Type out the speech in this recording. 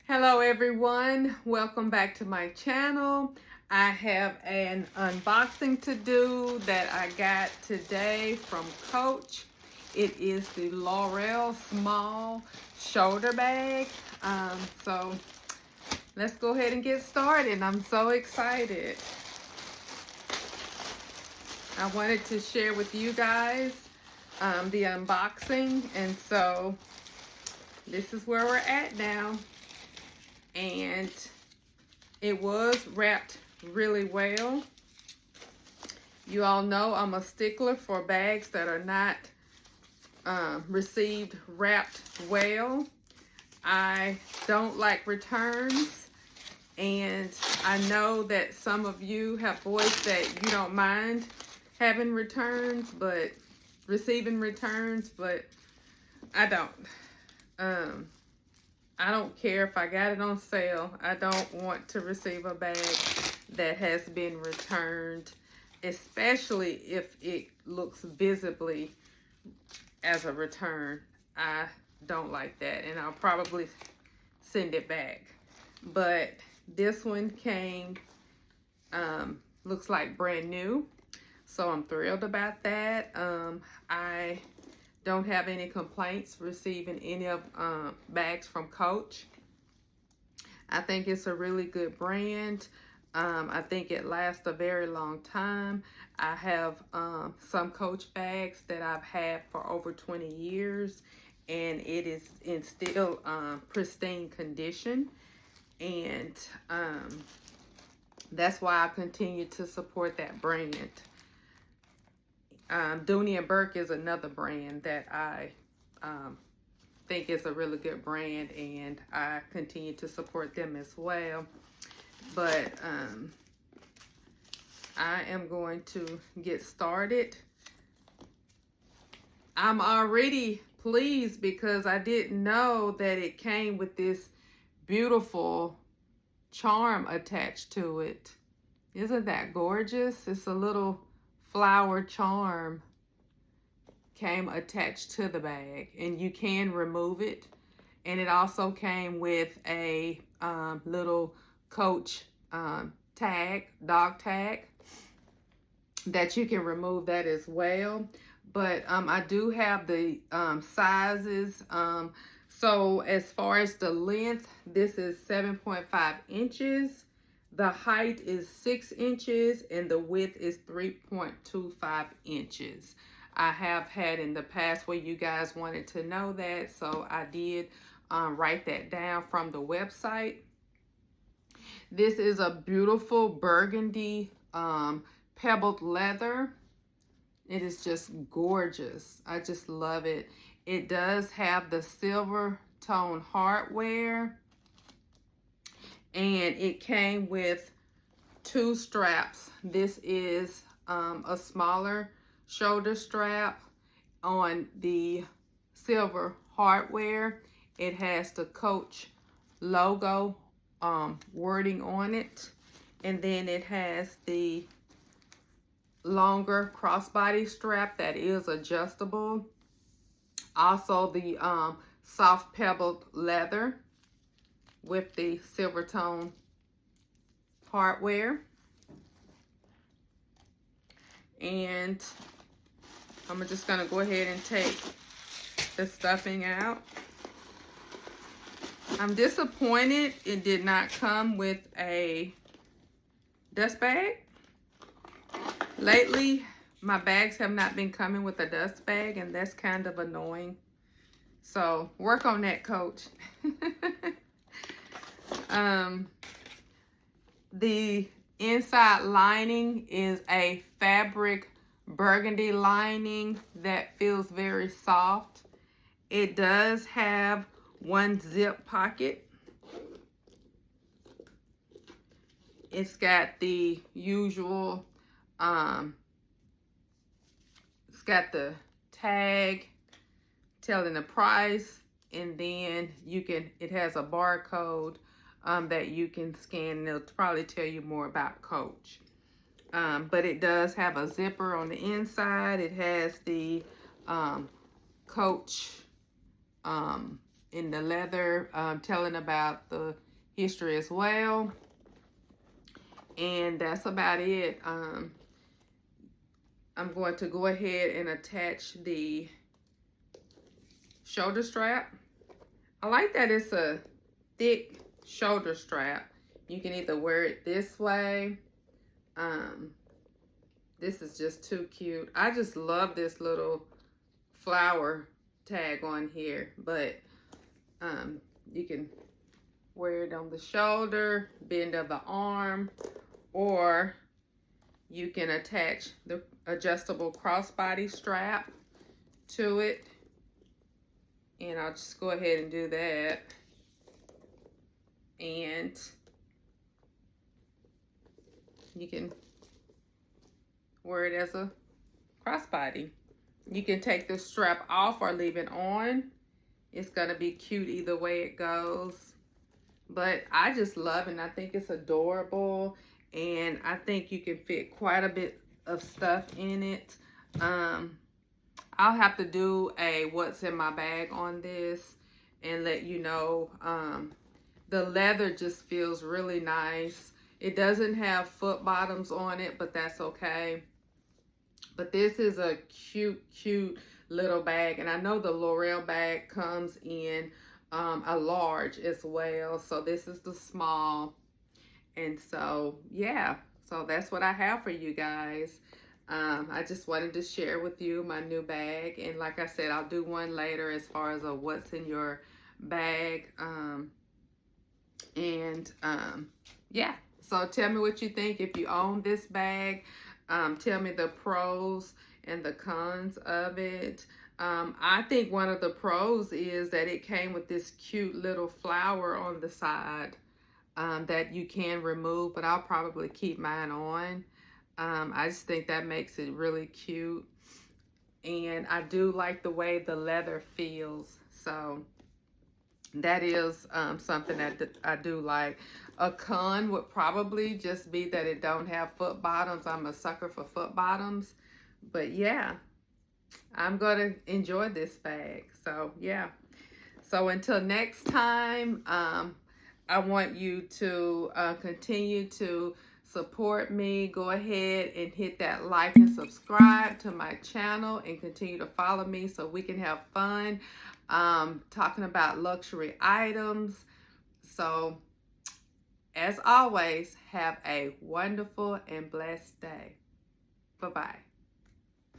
Hello everyone, welcome back to my channel. I have an unboxing to do that I got today from Coach. It is the Laurel Small Shoulder Bag. So let's go ahead and get started. I'm so excited. I wanted to share with you guys the unboxing, and so this is where we're at now. And it was wrapped really well. You all know I'm a stickler for bags that are not received wrapped well. I don't like returns, and I know that some of you have voiced that you don't mind having returns, but receiving returns, but I don't. I don't care if I got it on sale. I don't want to receive a bag that has been returned, especially if it looks visibly as a return. I don't like that, and I'll probably send it back. But this one came, looks like brand new, so I'm thrilled about that. I don't have any complaints receiving any of bags from Coach. I think it's a really good brand. I think it lasts a very long time. I have some Coach bags that I've had for over 20 years, and it is in still pristine condition. And that's why I continue to support that brand. Dooney and Burke is another brand that I think is a really good brand, and I continue to support them as well. But I am going to get started. I'm already pleased because I didn't know that it came with this beautiful charm attached to it. Isn't that gorgeous? It's a little flower charm came attached to the bag, and you can remove it. And it also came with a little Coach tag, dog tag, that you can remove that as well. But I do have the sizes. So as far as the length, this is 7.5 inches. The height is 6 inches, and the width is 3.25 inches. I have had in the past where you guys wanted to know that, so I did write that down from the website. This is a beautiful burgundy pebbled leather. It is just gorgeous. I just love it. It does have the silver tone hardware, and it came with 2 straps. This is a smaller shoulder strap on the silver hardware. It has the Coach logo wording on it, and then it has the longer crossbody strap that is adjustable. Also the soft pebbled leather with the silver tone hardware. And I'm just gonna go ahead and take the stuffing out. I'm disappointed it did not come with a dust bag. Lately, my bags have not been coming with a dust bag, and that's kind of annoying. So work on that, Coach. The inside lining is a fabric burgundy lining that feels very soft. It does have one zip pocket. It's got the usual, it's got the tag telling the price, and then it has a barcode that you can scan, and it'll probably tell you more about Coach. But it does have a zipper on the inside. It has the Coach in the leather, telling about the history as well. And that's about it. I'm going to go ahead and attach the shoulder strap. I like that it's a thick shoulder strap. You can either wear it this way. This is just too cute. I just love this little flower tag on here, but you can wear it on the shoulder, bend of the arm, or you can attach the adjustable crossbody strap to it. And I'll just go ahead and do that. And you can wear it as a crossbody. You can take the strap off or leave it on. It's gonna be cute either way it goes. But I just love it, and I think it's adorable. And I think you can fit quite a bit of stuff in it. I'll have to do a what's in my bag on this and let you know. The leather just feels really nice. It doesn't have foot bottoms on it, but that's okay. But this is a cute little bag. And I know the Laurel bag comes in a large as well. So this is the small. And so, yeah. So that's what I have for you guys. I just wanted to share with you my new bag. And like I said, I'll do one later as far as a what's in your bag. Yeah. So tell me what you think if you own this bag. Tell me the pros and the cons of it. I think one of the pros is that it came with this cute little flower on the side that you can remove, but I'll probably keep mine on. I just think that makes it really cute. And I do like the way the leather feels. So that is something that I do like. A con would probably just be that it don't have foot bottoms. I'm a sucker for foot bottoms. But yeah, I'm going to enjoy this bag. So yeah. So until next time, I want you to continue to support me. Go ahead and hit that like and subscribe to my channel and continue to follow me so we can have fun talking about luxury items. So as always, have a wonderful and blessed day. Bye-bye.